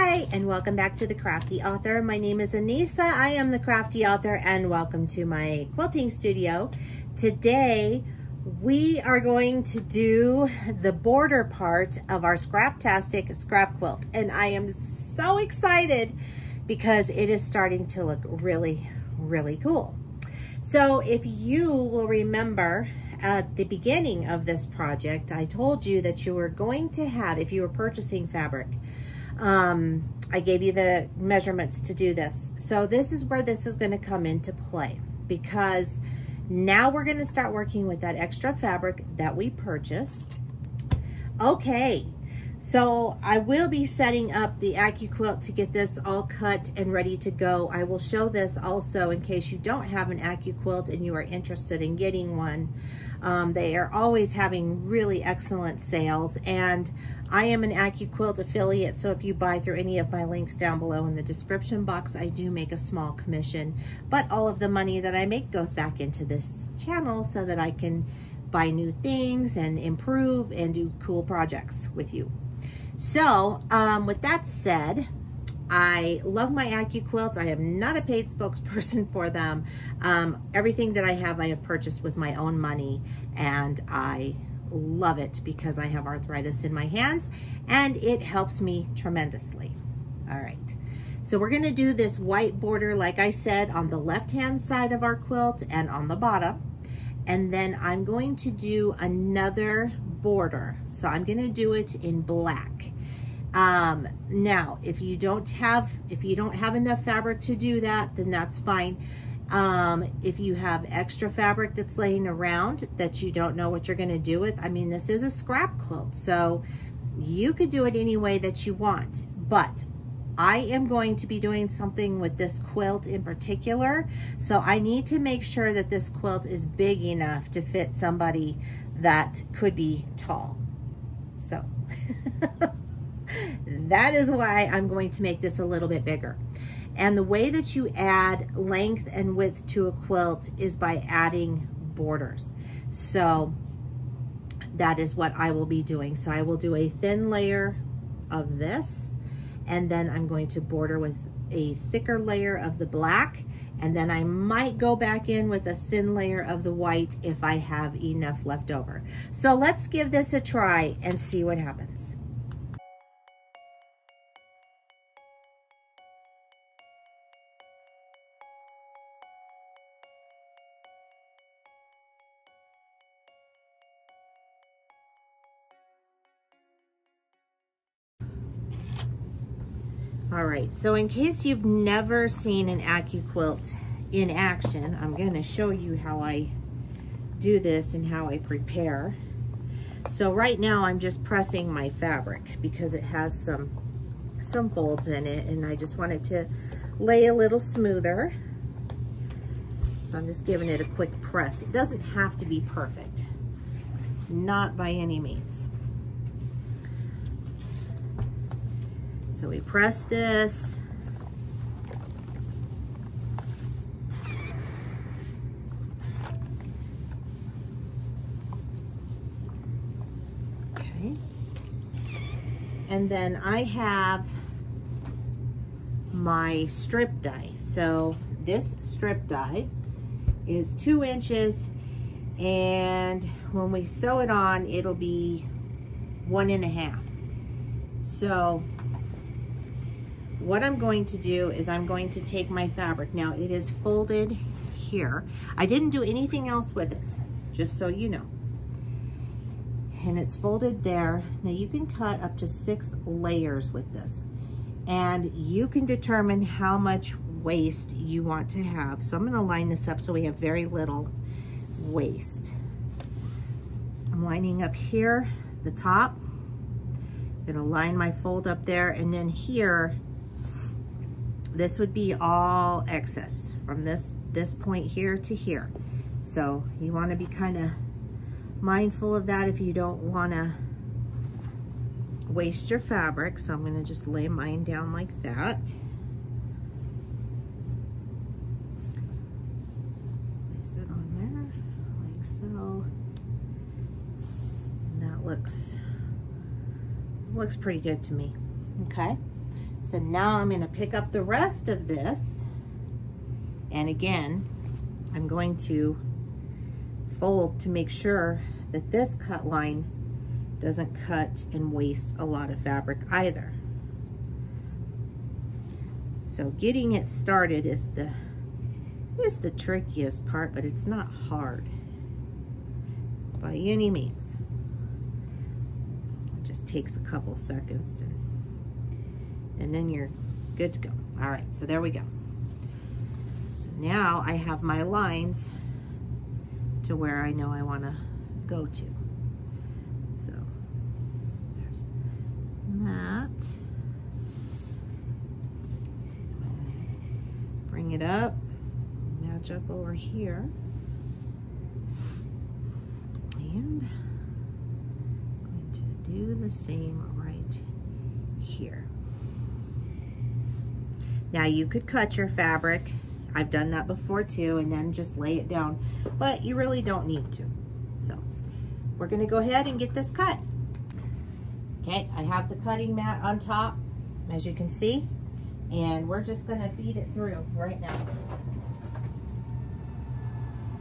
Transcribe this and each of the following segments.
Hi, and welcome back to the Crafty Author. My name is Anissa. I am the Crafty Author, and welcome to my quilting studio. Today, we are going to do the border part of our Scraptastic scrap quilt, and I am so excited because it is starting to look really, really cool. So if you will remember, at the beginning of this project, I told you that you were going to have, if you were purchasing fabric, I gave you the measurements to do this. So this is where this is going to come into play, because now we're going to start working with that extra fabric that we purchased. Okay, so I will be setting up the AccuQuilt to get this all cut and ready to go. I will show this also in case you don't have an AccuQuilt and you are interested in getting one. They are always having really excellent sales, and I am an AccuQuilt affiliate, so if you buy through any of my links down below in the description box, I do make a small commission, but all of the money that I make goes back into this channel so that I can buy new things and improve and do cool projects with you. So with that said, I love my AccuQuilt. I am not a paid spokesperson for them. Everything that I have purchased with my own money, and I love it because I have arthritis in my hands and it helps me tremendously. All right, so we're gonna do this white border, like I said, on the left-hand side of our quilt and on the bottom. And then I'm going to do another border. So I'm gonna do it in black. Now, if you don't have enough fabric to do that, then that's fine. If you have extra fabric that's laying around that you don't know what you're going to do with, I mean, this is a scrap quilt, so you could do it any way that you want, but I am going to be doing something with this quilt in particular, so I need to make sure that this quilt is big enough to fit somebody that could be tall. So that is why I'm going to make this a little bit bigger. And the way that you add length and width to a quilt is by adding borders. So that is what I will be doing. So I will do a thin layer of this, and then I'm going to border with a thicker layer of the black, and then I might go back in with a thin layer of the white if I have enough left over. So let's give this a try and see what happens. All right, so in case you've never seen an AccuQuilt in action, I'm going to show you how I do this and how I prepare. So right now I'm just pressing my fabric because it has some folds in it, and I just want it to lay a little smoother. So I'm just giving it a quick press. It doesn't have to be perfect, not by any means. So we press this. Okay. And then I have my strip die. So this strip die is 2 inches, and when we sew it on, it'll be 1.5. So what I'm going to do is I'm going to take my fabric. Now it is folded here. I didn't do anything else with it, just so you know. And it's folded there. Now you can cut up to 6 layers with this, and you can determine how much waste you want to have. So I'm going to line this up so we have very little waste. I'm lining up here, the top. I'm going to line my fold up there, and then here, this would be all excess from this point here to here. So you want to be kind of mindful of that if you don't want to waste your fabric. So I'm going to just lay mine down like that. Place it on there like so. And that looks pretty good to me. Okay. So now I'm going to pick up the rest of this, and again I'm going to fold to make sure that this cut line doesn't cut and waste a lot of fabric either. So getting it started is the trickiest part, but it's not hard by any means. It just takes a couple seconds and then you're good to go. All right, so there we go. So now I have my lines to where I know I want to go to. So there's that. Bring it up, match up over here, and I'm going to do the same right here. Now you could cut your fabric. I've done that before too, and then just lay it down, but you really don't need to. So we're going to go ahead and get this cut. Okay, I have the cutting mat on top, as you can see, and we're just going to feed it through right now.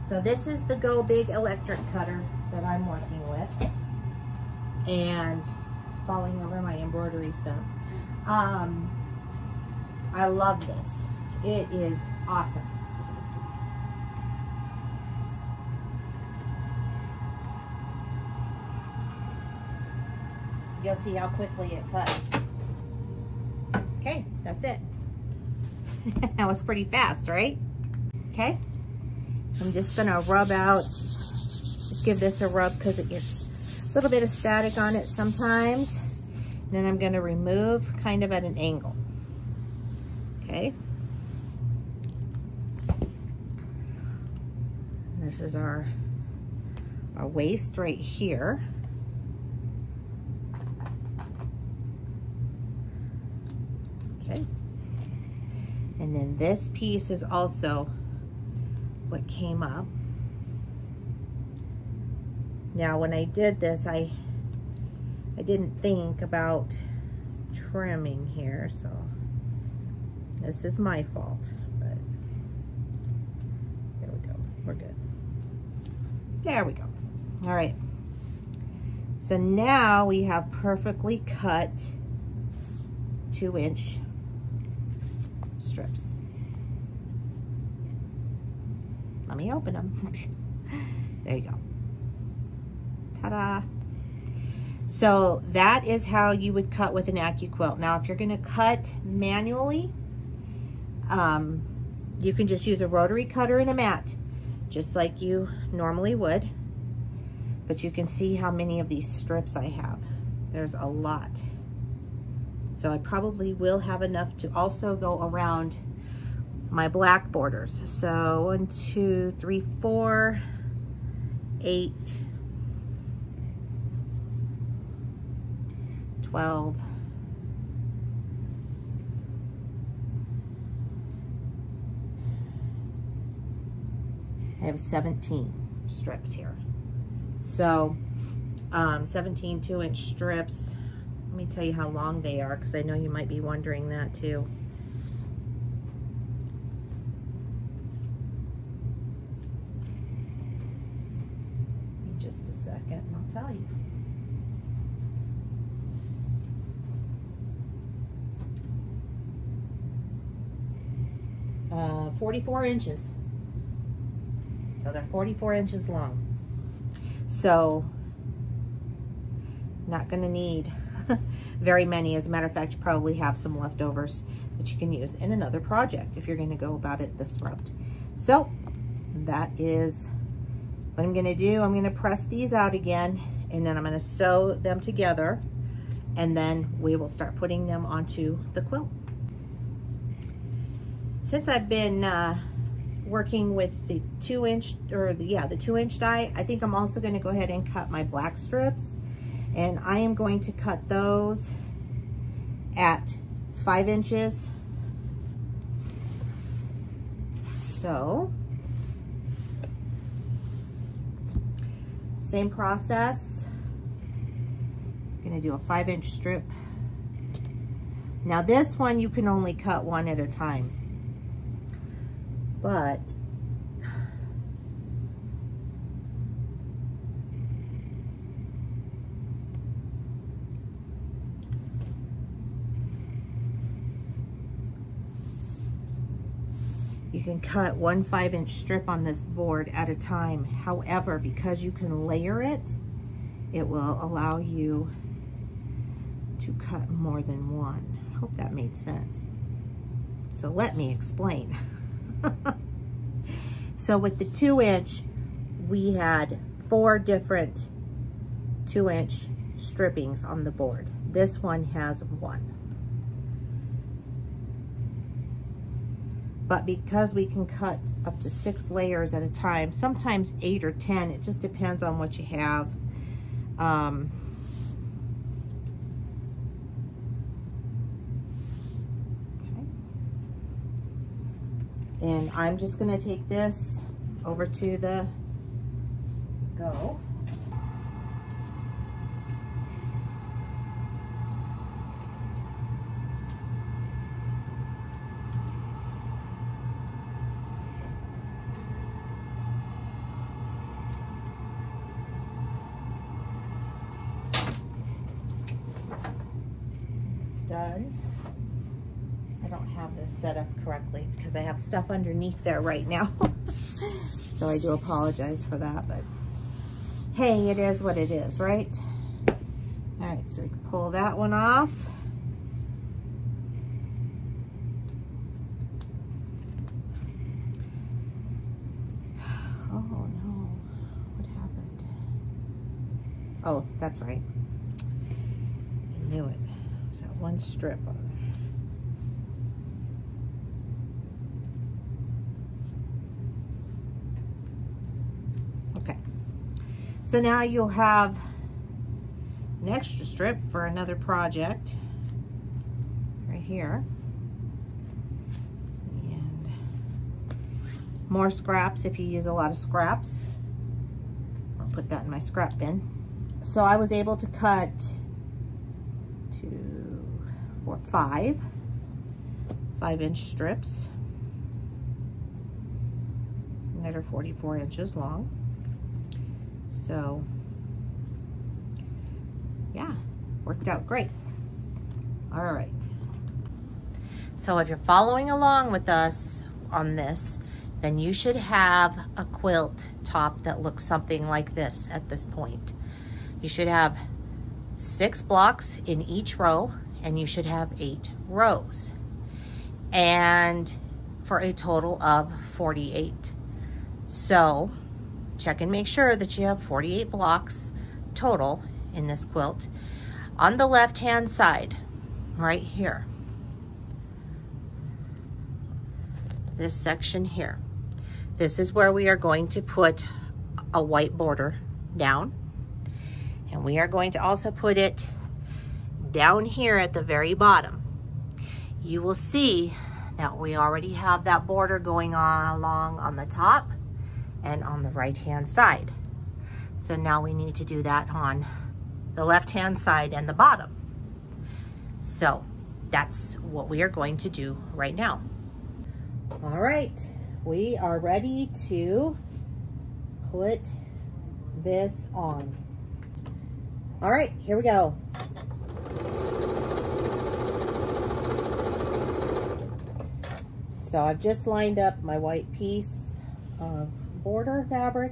So this is the Go Big electric cutter that I'm working with, and falling over my embroidery stuff. I love this. It is awesome. You'll see how quickly it cuts. Okay, that's it. That was pretty fast, right? Okay, I'm just gonna rub out, just give this a rub because it gets a little bit of static on it sometimes. And then I'm gonna remove kind of at an angle. Okay. This is our waist right here. Okay. And then this piece is also what came up. Now when I did this, I didn't think about trimming here, so this is my fault, but there we go, we're good. There we go. All right, so now we have perfectly cut 2-inch strips. Let me open them. There you go. Ta-da. So that is how you would cut with an AccuQuilt. Now, if you're gonna cut manually, you can just use a rotary cutter and a mat, just like you normally would. But you can see how many of these strips I have. There's a lot. So I probably will have enough to also go around my black borders. So 1, 2, 3, 4, 8, 12, I have 17 strips here. So 17 2-inch strips. Let me tell you how long they are, because I know you might be wondering that too. Give me just a second and I'll tell you. Uh, 44 inches. So they're 44 inches long. So not gonna need very many. As a matter of fact, you probably have some leftovers that you can use in another project if you're going to go about it this route. So that is what I'm going to do. I'm going to press these out again, and then I'm going to sew them together, and then we will start putting them onto the quilt. Since I've been working with the 2-inch, or the 2-inch die, I think I'm also going to go ahead and cut my black strips. And I am going to cut those at 5 inches. So, same process. I'm going to do a 5-inch strip Now this one, you can only cut one at a time, but you can cut one 5-inch strip on this board at a time. However, because you can layer it, it will allow you to cut more than one. I hope that made sense. So let me explain. So with the 2-inch, we had 4 different 2-inch strippings on the board. This one has 1. But because we can cut up to 6 layers at a time, sometimes 8 or 10, it just depends on what you have. Okay. And I'm just gonna take this over to the go. Done. I don't have this set up correctly because I have stuff underneath there right now. So I do apologize for that, but hey, it is what it is, right? All right, so we can pull that one off. Oh no, what happened? Oh, that's right. I knew it. There's that one strip on there. Okay, so now you'll have an extra strip for another project right here, and more scraps if you use a lot of scraps. I'll put that in my scrap bin. So I was able to cut 5 5-inch strips that are 44 inches long. So yeah, worked out great. All right, so if you're following along with us on this, then you should have a quilt top that looks something like this at this point. You should have 6 blocks in each row, and you should have 8 rows, and for a total of 48. So check and make sure that you have 48 blocks total in this quilt. On the left hand side, right here, this section here, this is where we are going to put a white border down, and we are going to also put it down here at the very bottom. You will see that we already have that border going on along on the top and on the right hand side. So now we need to do that on the left hand side and the bottom. So that's what we are going to do right now. All right, we are ready to put this on. All right, here we go. So I've just lined up my white piece of border fabric,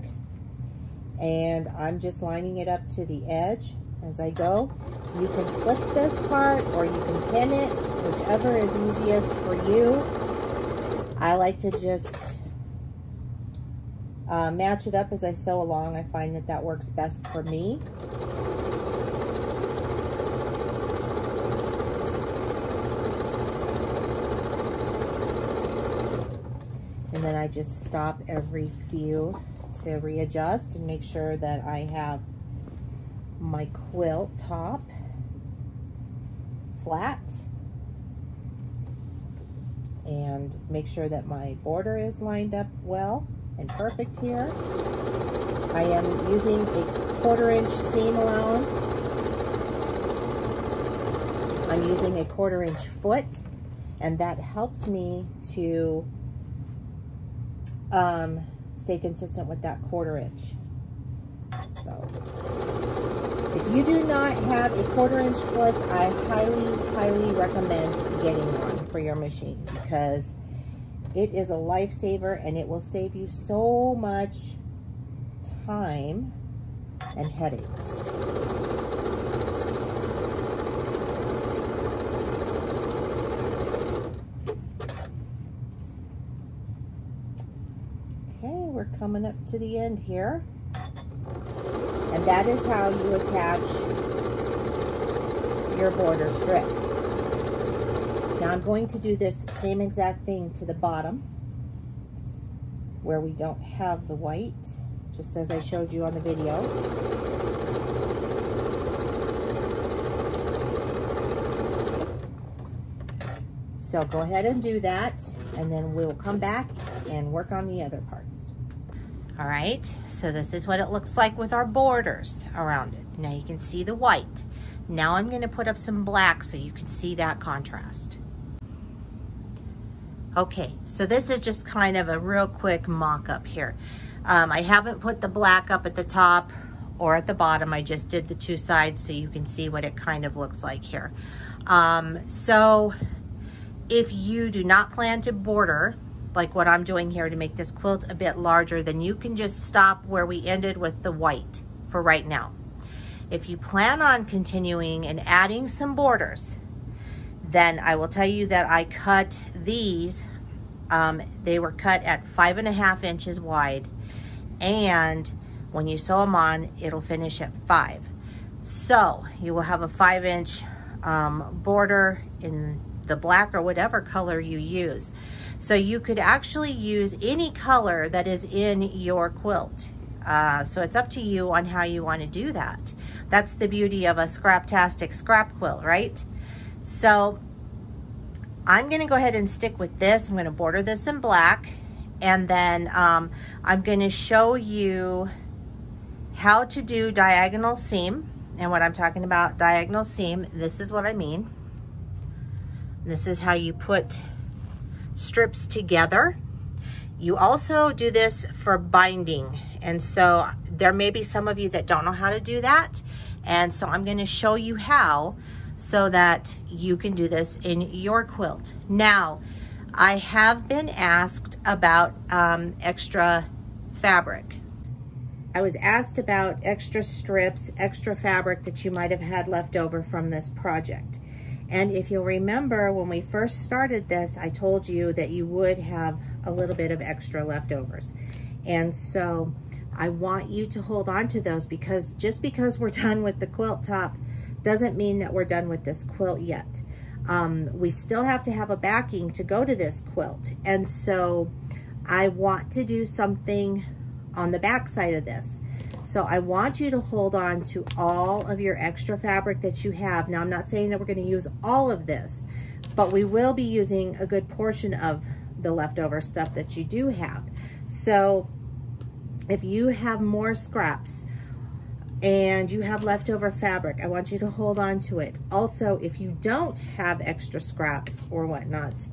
and I'm just lining it up to the edge as I go. You can flip this part or you can pin it, whichever is easiest for you. I like to just match it up as I sew along. I find that that works best for me. And then I just stop every few to readjust and make sure that I have my quilt top flat, and make sure that my border is lined up well and perfect here. I am using a 1/4 inch seam allowance. I'm using a 1/4 inch foot, and that helps me to stay consistent with that 1/4 inch. So if you do not have a 1/4 inch foot, I highly recommend getting one for your machine, because it is a lifesaver and it will save you so much time and headaches. Okay, we're coming up to the end here. And that is how you attach your border strip. Now I'm going to do this same exact thing to the bottom where we don't have the white, just as I showed you on the video. So go ahead and do that, and then we'll come back and work on the other parts. All right, so this is what it looks like with our borders around it. Now you can see the white. Now I'm going to put up some black so you can see that contrast. Okay, so this is just kind of a real quick mock-up here. I haven't put the black up at the top or at the bottom. I just did the two sides so you can see what it kind of looks like here. So if you do not plan to border, like what I'm doing here to make this quilt a bit larger, then you can just stop where we ended with the white for right now. If you plan on continuing and adding some borders, then I will tell you that I cut these, they were cut at 5.5 inches wide, and when you sew them on, it'll finish at 5. So you will have a 5-inch border in the black or whatever color you use. So you could actually use any color that is in your quilt. So it's up to you on how you want to do that. That's the beauty of a Scraptastic scrap quilt, right? So I'm going to go ahead and stick with this. I'm going to border this in black, and then I'm going to show you how to do diagonal seam. And what I'm talking about diagonal seam, this is what I mean. This is how you put strips together. You also do this for binding, and so there may be some of you that don't know how to do that, and so I'm going to show you how, so that you can do this in your quilt. Now, I have been asked about extra fabric. I was asked about extra strips, extra fabric that you might have had left over from this project. And if you'll remember, when we first started this, I told you that you would have a little bit of extra leftovers. And so I want you to hold on to those, because just because we're done with the quilt top doesn't mean that we're done with this quilt yet. We still have to have a backing to go to this quilt. And so I want to do something on the back side of this. So I want you to hold on to all of your extra fabric that you have. Now, I'm not saying that we're going to use all of this, but we will be using a good portion of the leftover stuff that you do have. So if you have more scraps and you have leftover fabric, I want you to hold on to it. Also, if you don't have extra scraps or whatnot,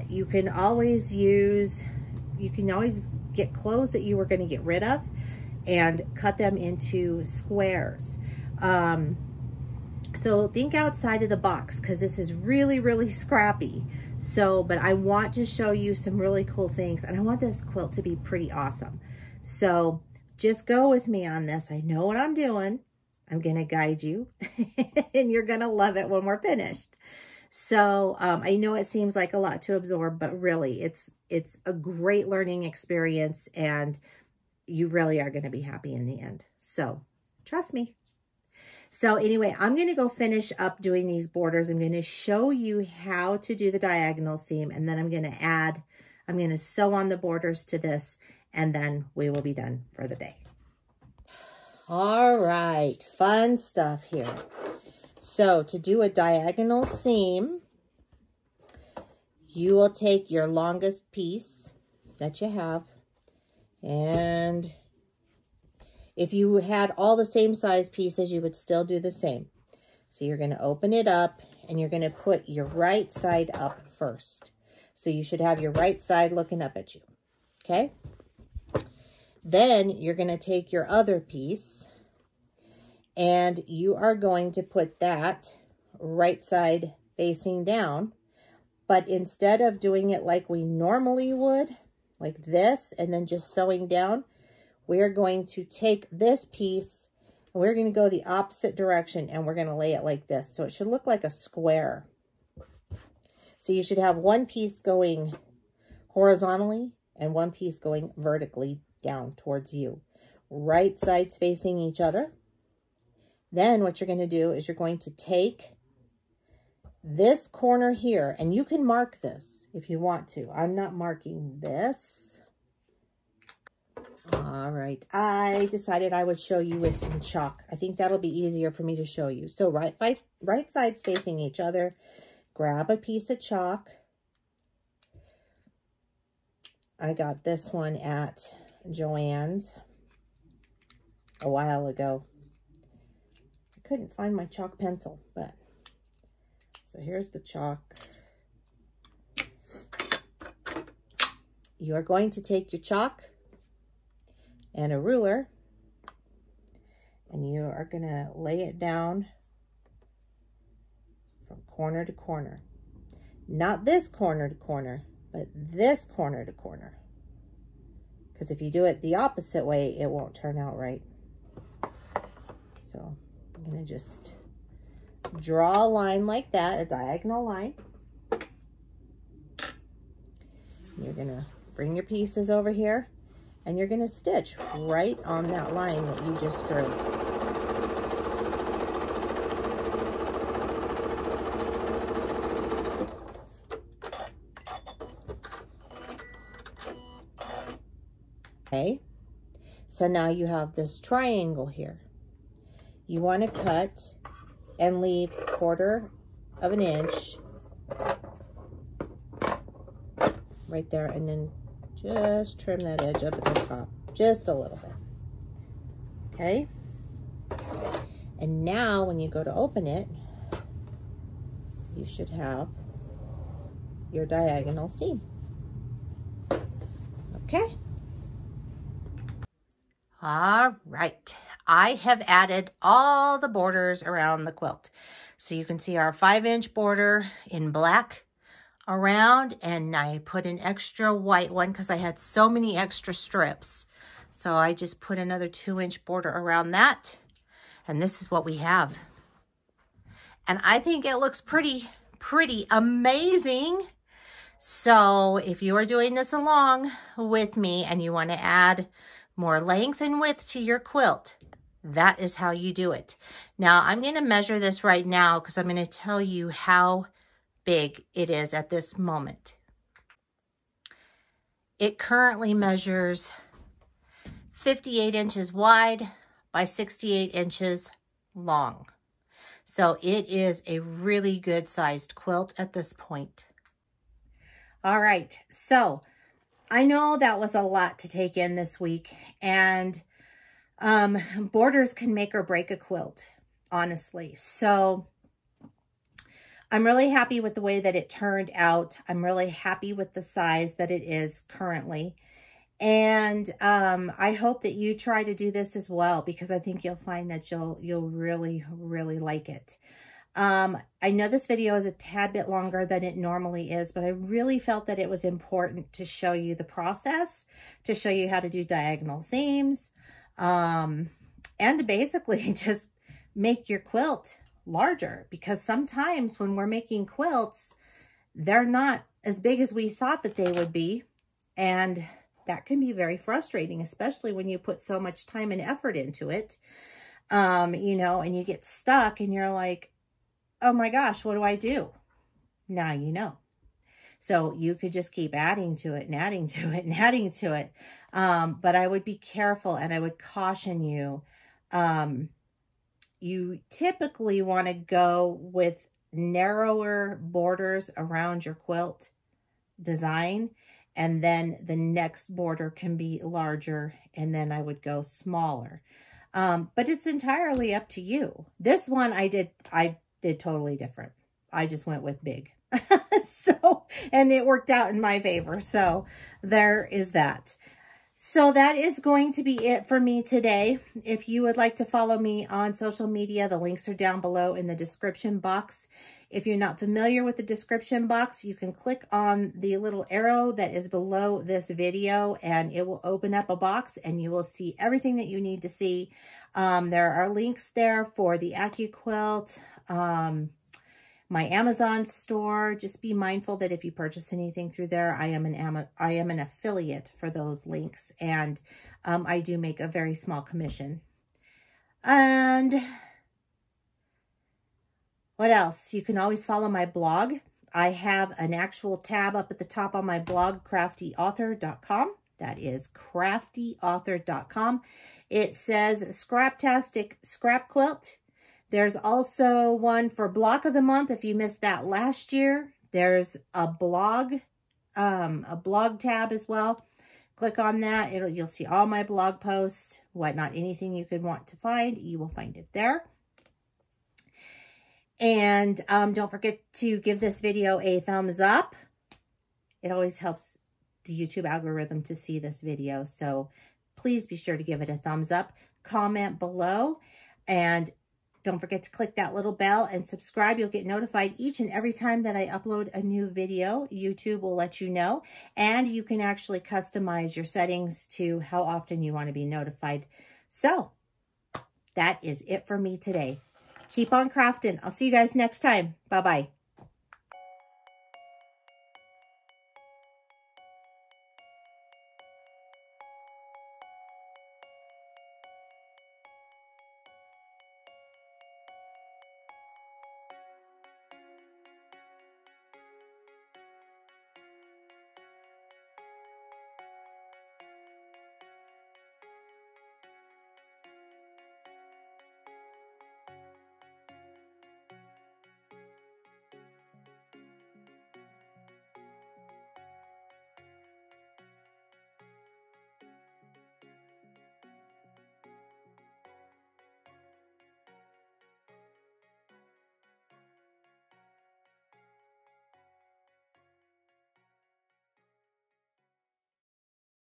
you can always get clothes that you were going to get rid of and cut them into squares. So think outside of the box, because this is really scrappy. So, but I want to show you some really cool things, and I want this quilt to be pretty awesome. So just go with me on this. I know what I'm doing. I'm going to guide you and you're going to love it when we're finished. So I know it seems like a lot to absorb, but really it's a great learning experience, and you really are going to be happy in the end. So trust me. So anyway, I'm going to go finish up doing these borders. I'm going to show you how to do the diagonal seam, and then I'm going to sew on the borders to this, and then we will be done for the day. All right, fun stuff here. So to do a diagonal seam, you will take your longest piece that you have, and if you had all the same size pieces, you would still do the same. So you're going to open it up and you're going to put your right side up first. So you should have your right side looking up at you, okay? Then you're going to take your other piece and you are going to put that right side facing down. But instead of doing it like we normally would, like this, and then just sewing down, we're going to take this piece and we're going to go the opposite direction and we're going to lay it like this. So it should look like a square. So you should have one piece going horizontally and one piece going vertically down towards you. Right sides facing each other. Then what you're going to do is you're going to take this corner here, and you can mark this if you want to. I'm not marking this. All right, I decided I would show you with some chalk. I think that'll be easier for me to show you. So right sides facing each other. Grab a piece of chalk. I got this one at Joann's a while ago. I couldn't find my chalk pencil, but so here's the chalk. You are going to take your chalk and a ruler, and you are going to lay it down from corner to corner. Not this corner to corner, but this corner to corner. Because if you do it the opposite way, it won't turn out right. So I'm going to just draw a line like that, a diagonal line. You're going to bring your pieces over here and you're going to stitch right on that line that you just drew. Okay, so now you have this triangle here. You want to cut and leave 1/4 of an inch right there, and then just trim that edge up at the top just a little bit. Okay, and now when you go to open it, you should have your diagonal seam. Okay. All right, I have added all the borders around the quilt. So you can see our 5-inch border in black around, and I put an extra white one because I had so many extra strips. So I just put another 2-inch border around that, and this is what we have. And I think it looks pretty amazing. So if you are doing this along with me and you want to add more length and width to your quilt, that is how you do it. Now I'm going to measure this right now because I'm going to tell you how big it is at this moment. It currently measures 58 inches wide by 68 inches long. So it is a really good sized quilt at this point. All right, so I know that was a lot to take in this week, and borders can make or break a quilt, honestly. So I'm really happy with the way that it turned out. I'm really happy with the size that it is currently. And I hope that you try to do this as well, because I think you'll find that you'll really like it. I know this video is a tad bit longer than it normally is, but I really felt that it was important to show you the process, to show you how to do diagonal seams, and to basically just make your quilt larger, because sometimes when we're making quilts, they're not as big as we thought that they would be, and that can be very frustrating, especially when you put so much time and effort into it, you know, and you get stuck and you're like, oh my gosh, what do I do? Now you know. So you could just keep adding to it and adding to it and adding to it. But I would be careful, and I would caution you. You typically want to go with narrower borders around your quilt design, and then the next border can be larger, and then I would go smaller. But it's entirely up to you. This one I did totally different. I just went with big. So, and it worked out in my favor. So there is that. So that is going to be it for me today. If you would like to follow me on social media, the links are down below in the description box. If you're not familiar with the description box, you can click on the little arrow that is below this video and it will open up a box and you will see everything that you need to see. There are links there for the AccuQuilt, my Amazon store. Just be mindful that if you purchase anything through there, I am an affiliate for those links, and I do make a very small commission. And what else? You can always follow my blog. I have an actual tab up at the top on my blog, craftyauthor.com. That is craftyauthor.com. It says Scraptastic Scrap Quilt. There's also one for Block of the Month. If you missed that last year, there's a blog tab as well. Click on that. You'll see all my blog posts, whatnot, anything you could want to find, you will find it there. And don't forget to give this video a thumbs up. It always helps the YouTube algorithm to see this video. So please be sure to give it a thumbs up. Comment below. And don't forget to click that little bell and subscribe. You'll get notified each and every time that I upload a new video. YouTube will let you know. And you can actually customize your settings to how often you want to be notified. So that is it for me today. Keep on crafting. I'll see you guys next time. Bye-bye.